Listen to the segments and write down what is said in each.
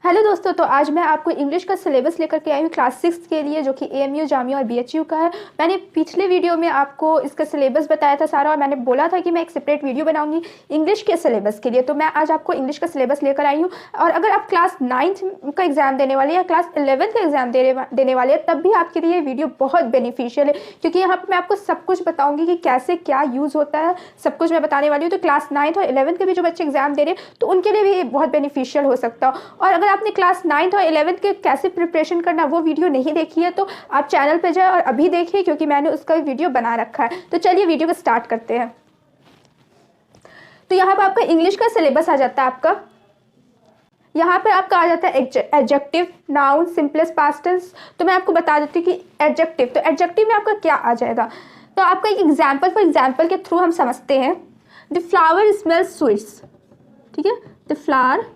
Hello दोस्तों, तो आज मैं आपको इंग्लिश का सिलेबस लेकर के आई हूँ क्लास 6 के लिए, जो कि एएमयू, जामिया और बीएचयू का है। मैंने पिछले वीडियो में आपको इसका सिलेबस बताया था सारा, और मैंने बोला था कि मैं एक सेपरेट वीडियो बनाऊंगी इंग्लिश के सिलेबस के लिए। तो मैं आज आपको इंग्लिश का सिलेबस लेकर आई हूँ। और अगर आप क्लास 9th का एग्जाम देने वाले या क्लास 11th का एग्जाम देने वाले हैं, तब भी आपके लिए वीडियो बहुत बेनिफिशियल है, क्योंकि यहाँ पर मैं आपको सब कुछ बताऊँगी कि कैसे क्या यूज़ होता है, सब कुछ मैं बताने वाली हूँ। तो क्लास 9th और 11th के भी जो बच्चे एग्जाम दे रहे हैं, तो उनके लिए भी बहुत बेनिफिशियल हो सकता है। और अगर आपने क्लास 9th और 11th के कैसे प्रिपरेशन करना वो वीडियो नहीं देखी है, तो आप चैनल पे जाए और अभी देखिए, क्योंकि मैंने उसका वीडियो बना रखा है। तो चलिए वीडियो को स्टार्ट करते हैं। तो यहाँ पर आपका इंग्लिश का सिलेबस आ जाता है। आपका यहाँ पर आपका आ जाता है adjective, noun, simplest past tense. तो मैं आपको बता देती हूँ कि एडजेक्टिव, तो एडजेक्टिव में आपका क्या आ जाएगा। तो आपका एक एग्जाम्पल फॉर एग्जाम्पल के थ्रू हम समझते हैं। द फ्लावर स्मेल्स स्वीट्स, ठीक है, द फ्लावर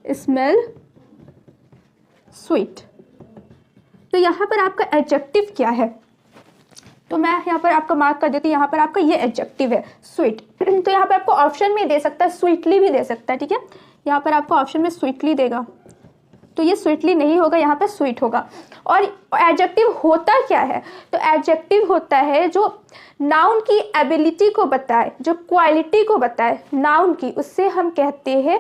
स्मेल स्वीट। तो यहाँ पर आपका एडजेक्टिव क्या है, तो मैं यहाँ पर आपका मार्क कर देती हूँ। यहाँ पर आपका ये एडजेक्टिव है स्वीट। तो यहाँ पर आपको ऑप्शन में दे सकता है, स्वीटली भी दे सकता है, ठीक है। यहाँ पर आपको ऑप्शन में स्वीटली देगा, तो ये स्वीटली नहीं होगा, यहाँ पर स्वीट होगा। और एडजेक्टिव होता क्या है, तो एडजेक्टिव होता है जो नाउन की एबिलिटी को बताए, जो क्वालिटी को बताए नाउन की, उससे हम कहते हैं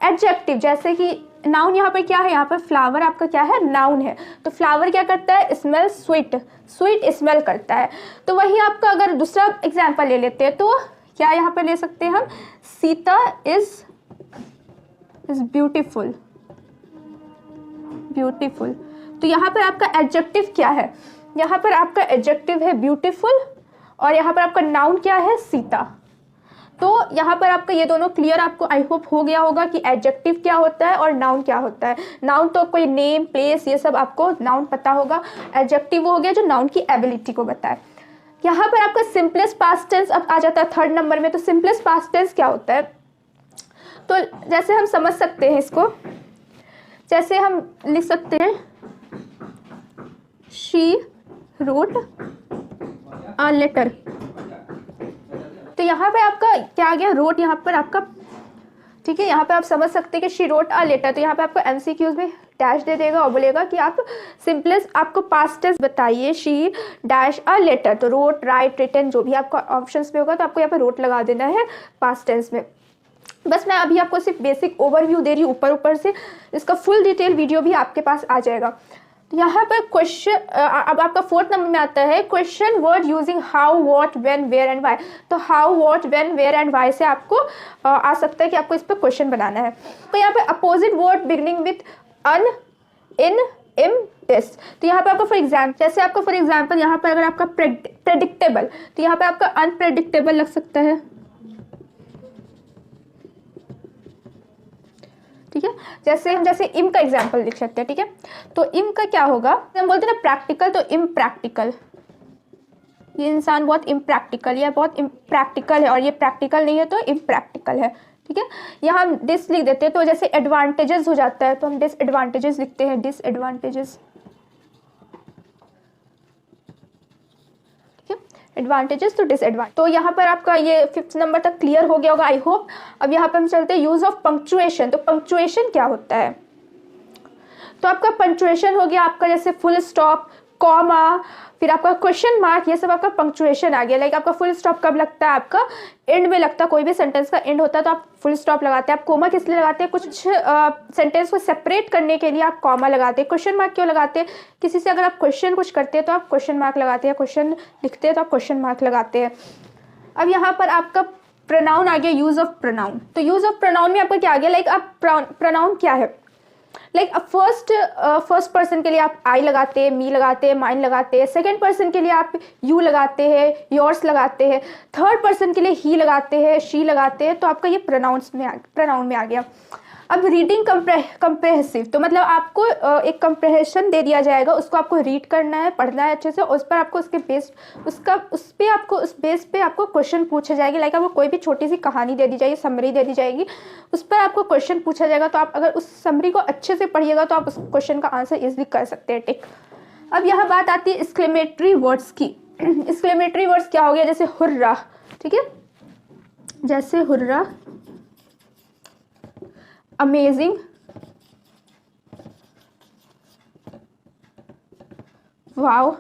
एडजेक्टिव। जैसे कि नाउन यहाँ पर क्या है, यहाँ पर फ्लावर आपका क्या है, नाउन है। तो फ्लावर क्या करता है, स्मेल स्वीट, स्वीट स्मेल करता है। तो वही आपका अगर दूसरा एग्जांपल ले लेते हैं, तो क्या यहाँ पर ले सकते हैं हम, सीता इज ब्यूटीफुल, ब्यूटीफुल। तो यहाँ पर आपका एडजेक्टिव क्या है, यहाँ पर आपका एडजेक्टिव है ब्यूटीफुल, और यहाँ पर आपका नाउन क्या है, सीता। तो यहाँ पर आपका ये दोनों क्लियर आपको आई होप हो गया होगा कि एडजेक्टिव क्या होता है और नाउन क्या होता है। नाउन तो कोई नेम, प्लेस, ये सब आपको नाउन पता होगा। एडजेक्टिव वो हो गया जो नाउन की एबिलिटी को बताए। यहाँ पर आपका सिंपलेस्ट पास्ट टेंस अब आ जाता है 3rd नंबर में। तो सिंपलेस्ट पास्ट टेंस क्या होता है, तो जैसे हम समझ सकते हैं इसको, जैसे हम लिख सकते हैं शी रोट अ लेटर। तो यहाँ पे आपका क्या आ गया, रोट यहाँ पर आपका, ठीक है। यहाँ पे आप समझ सकते हैं कि शी रोट अ लेटर। तो यहाँ पे आपको एमसीक्यूज में डैश दे देगा और बोलेगा कि आप सिंपलेस्ट आपको पास्ट टेंस बताइए, शी डैश अ लेटर। तो रोट, राइट, रिटन, जो भी आपका ऑप्शंस में होगा, तो आपको यहाँ पे रोट लगा देना है पास्ट टेंस में। बस मैं अभी आपको सिर्फ बेसिक ओवरव्यू दे रही हूँ ऊपर से, इसका फुल डिटेल वीडियो भी आपके पास आ जाएगा। यहाँ पर क्वेश्चन अब आपका 4th नंबर में आता है question word using how, what, when, where and why. तो how, what, when, where and why से आपको आ सकता है कि आपको इस पर क्वेश्चन बनाना है। तो यहाँ पे opposite word beginning with an, इन, इम, दिस। तो यहाँ पे आपको फॉर एग्जाम्पल, जैसे आपको फॉर एग्जाम्पल यहाँ पर अगर आपका प्रेडिक्टेबल, तो यहाँ पे आपका अनप्रेडिक्टेबल लग सकता है, ठीक है। जैसे इम का एग्जाम्पल लिख सकते हैं, ठीक है। तो इम का क्या होगा, हम बोलते हैं ना प्रैक्टिकल, तो इम्प्रैक्टिकल, ये इंसान बहुत इम्प्रैक्टिकल, या बहुत इम्प्रैक्टिकल है, और ये प्रैक्टिकल नहीं है तो इम्प्रैक्टिकल है, ठीक है। यहाँ हम डिस लिख देते हैं, तो जैसे एडवांटेजेस हो जाता है, तो हम डिसएडवांटेजेस लिखते हैं, डिसएडवांटेजेस, एडवांटेजेस तो डिसएडवांटेज। तो यहाँ पर आपका ये 5th नंबर तक क्लियर हो गया होगा आई होप। अब यहाँ पर हम चलते हैं यूज ऑफ पंक्चुएशन। तो पंक्चुएशन क्या होता है, तो आपका पंक्चुएशन हो गया आपका जैसे फुल स्टॉप, कॉमा, फिर आपका क्वेश्चन मार्क, ये सब आपका पंक्चुएशन आ गया। लाइक आपका फुल स्टॉप कब लगता है, आपका एंड में लगता है, कोई भी सेंटेंस का एंड होता है तो आप फुल स्टॉप लगाते हैं। आप कोमा किस लिए लगाते हैं, कुछ सेंटेंस को सेपरेट करने के लिए आप कॉमा लगाते हैं। क्वेश्चन मार्क क्यों लगाते हैं, किसी से अगर आप क्वेश्चन कुछ करते हैं तो आप क्वेश्चन मार्क लगाते हैं, क्वेश्चन लिखते हैं तो आप क्वेश्चन मार्क लगाते हैं। अब यहाँ पर आपका प्रोनाउन आ गया, यूज ऑफ प्रोनाउन। तो यूज ऑफ प्रोनाउन में आपका क्या आ गया, लाइक आप प्रोनाउन क्या है, लाइक फर्स्ट पर्सन के लिए आप आई लगाते हैं, मी लगाते हैं, माइन लगाते हैं। सेकंड पर्सन के लिए आप यू लगाते हैं, योर्स लगाते हैं। थर्ड पर्सन के लिए ही लगाते हैं, शी लगाते हैं। तो आपका ये प्रोनाउन में आ गया। अब रीडिंग कंप्रेहेंसिव, तो मतलब आपको एक कंप्रेहेंशन दे दिया जाएगा, उसको आपको रीड करना है, पढ़ना है अच्छे से, उस पर आपको उसके बेस उस बेस पे आपको क्वेश्चन पूछे जाएगी। लाइक आपको कोई भी छोटी सी कहानी दे दी जाएगी, समरी दे दी जाएगी, उस पर आपको क्वेश्चन पूछा जाएगा। तो आप अगर उस समरी को अच्छे से पढ़िएगा तो आप उस क्वेश्चन का आंसर इजिली कर सकते हैं, टिक। अब यहाँ बात आती है एक्सक्लेमेटरी वर्ड्स की। एक्सक्लेमेटरी वर्ड्स क्या हो गया, जैसे हुर्रा, ठीक है, जैसे हुर्रा, अमेजिंग, वाओ,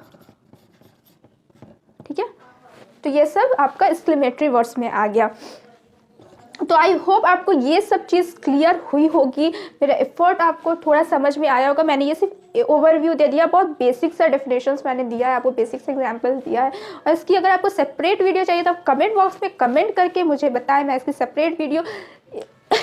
ठीक है। तो ये सब आपका एक्सक्लेमेटरी वर्ड्स में आ गया। तो आई होप आपको ये सब चीज़ क्लियर हुई होगी, मेरा एफर्ट आपको थोड़ा समझ में आया होगा। मैंने ये सिर्फ ओवरव्यू दे दिया, बहुत बेसिक सा डेफिनेशंस मैंने दिया है आपको, बेसिक से एग्जांपल दिया है। और इसकी अगर आपको सेपरेट वीडियो चाहिए तो आप कमेंट बॉक्स में कमेंट करके मुझे बताएं, मैं इसकी सेपरेट वीडियो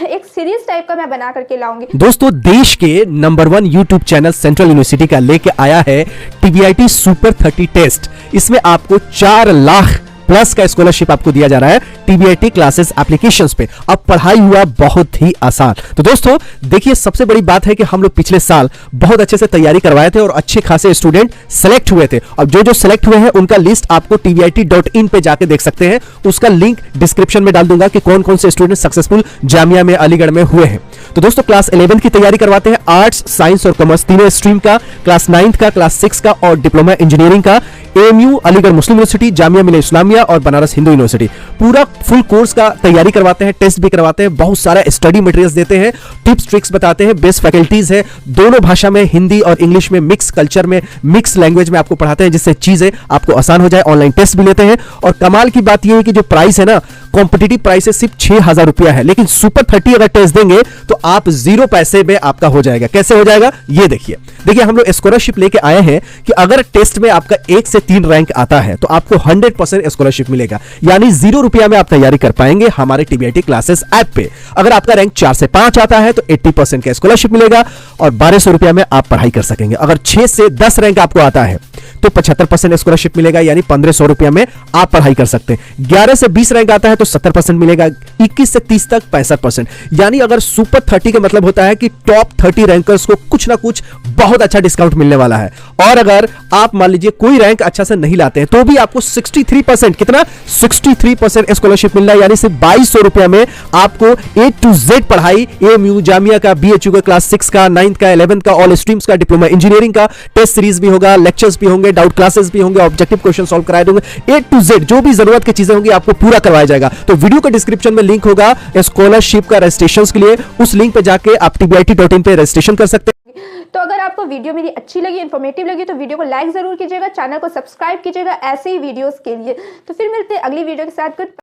एक सीरीज टाइप का मैं बना करके लाऊंगी। दोस्तों, देश के number 1 YouTube channel central university का लेके आया है TVIT सुपर 30 टेस्ट। इसमें आपको 4 लाख प्लस का स्कॉलरशिप आपको दिया जा रहा है TVIT क्लासेस एप्लीकेशंस पे। अब पढ़ाई हुआ बहुत ही आसान। तो दोस्तों देखिए, सबसे बड़ी बात है कि हम लोग पिछले साल बहुत अच्छे से तैयारी करवाए थे और अच्छे खासे स्टूडेंट सेलेक्ट हुए थे। अब जो सेलेक्ट हुए हैं उनका लिस्ट आपको tvit.in पे जाके देख सकते हैं। उसका लिंक डिस्क्रिप्शन में डाल दूंगा कि कौन कौन से स्टूडेंट सक्सेसफुल जामिया में, अलीगढ़ में हुए हैं। तो दोस्तों, क्लास 11 की तैयारी करवाते हैं, आर्ट्स, साइंस और कॉमर्स तीनों स्ट्रीम का, क्लास 9 का, क्लास 6 का और डिप्लोमा इंजीनियरिंग का। AMU, अलीगढ़ मुस्लिम यूनिवर्सिटी, जामिया मिलिया इस्लामिया और बनारस हिंदू यूनिवर्सिटी, पूरा फुल कोर्स का तैयारी करवाते हैं, टेस्ट भी करवाते हैं, बहुत सारा स्टडी मटेरियल्स देते हैं, टिप्स ट्रिक्स बताते हैं, बेस्ट फैकल्टीज है, दोनों भाषा में, हिंदी और इंग्लिश में, मिक्स कल्चर में, मिक्स लैंग्वेज में आपको पढ़ाते हैं, जिससे चीजें आपको आसान हो जाए। ऑनलाइन टेस्ट भी लेते हैं। और कमाल की बात यह है कि जो प्राइस है ना, कॉम्पिटिटिव प्राइस है सिर्फ 6,000 रुपया है, लेकिन सुपर 30 अगर टेस्ट देंगे तो आप 0 पैसे में आपका हो जाएगा। कैसे हो जाएगा ये देखिए। हम लोग स्कॉलरशिप लेके आए हैं कि अगर टेस्ट में आपका 1 से 3 रैंक आता है तो आपको 100% स्कॉलरशिप मिलेगा, यानी 0 रुपया में आप तैयारी कर पाएंगे हमारे TVIT क्लासेस ऐप पे। अगर आपका रैंक 4 से 5 आता है तो 80% का स्कॉलरशिप मिलेगा और 1200 रुपया में आप पढ़ाई कर सकेंगे। अगर 6 से 10 रैंक आपको आता है तो 75% स्कॉलरशिप मिलेगा, यानी 1500 रुपया में आप पढ़ाई कर सकते हैं। 11 से 20 रैंक आता है तो 70% मिलेगा, 21 से 30 तक 65%। यानी अगर सुपर 30 का मतलब होता है कि टॉप 30 रैंकर्स को कुछ ना कुछ बहुत अच्छा डिस्काउंट मिलने वाला है। और अगर आप मान लीजिए कोई रैंक अच्छा से नहीं लाते हैं तो भी आपको 63%, कितना 63% स्कॉलरशिप मिल रहा है, यानी सिर्फ 2200 रुपया में आपको A to Z पढ़ाई, AMU, जामिया का, BHU का, क्लास 6 का, 9th का, 11th का, ऑल स्ट्रीम्स का, डिप्लोमा इंजीनियरिंग का, टेस्ट सीरीज भी होगा, लेक्चर्स भी होंगे, डाउट क्लासेस भी होंगे, ऑब्जेक्टिव क्वेश्चन सॉल्व कराए देंगे। A to Z जो भी जरूरत की चीजें होंगी आपको पूरा करवाया जाएगा। तो वीडियो के डिस्क्रिप्शन में लिंक होगा स्कॉलरशिप का रजिस्ट्रेशन के लिए, उस लिंक पे जाके आप tvit.in पे रजिस्ट्रेशन कर सकते हैं। तो अगर आपको वीडियो मेरी अच्छी लगी, इन्फॉर्मेटिव लगी, तो वीडियो को लाइक जरूर कीजिएगा, चैनल को सब्सक्राइब कीजिएगा ऐसे ही वीडियोस के लिए। तो फिर मिलते हैं अगली वीडियो के साथ। गुड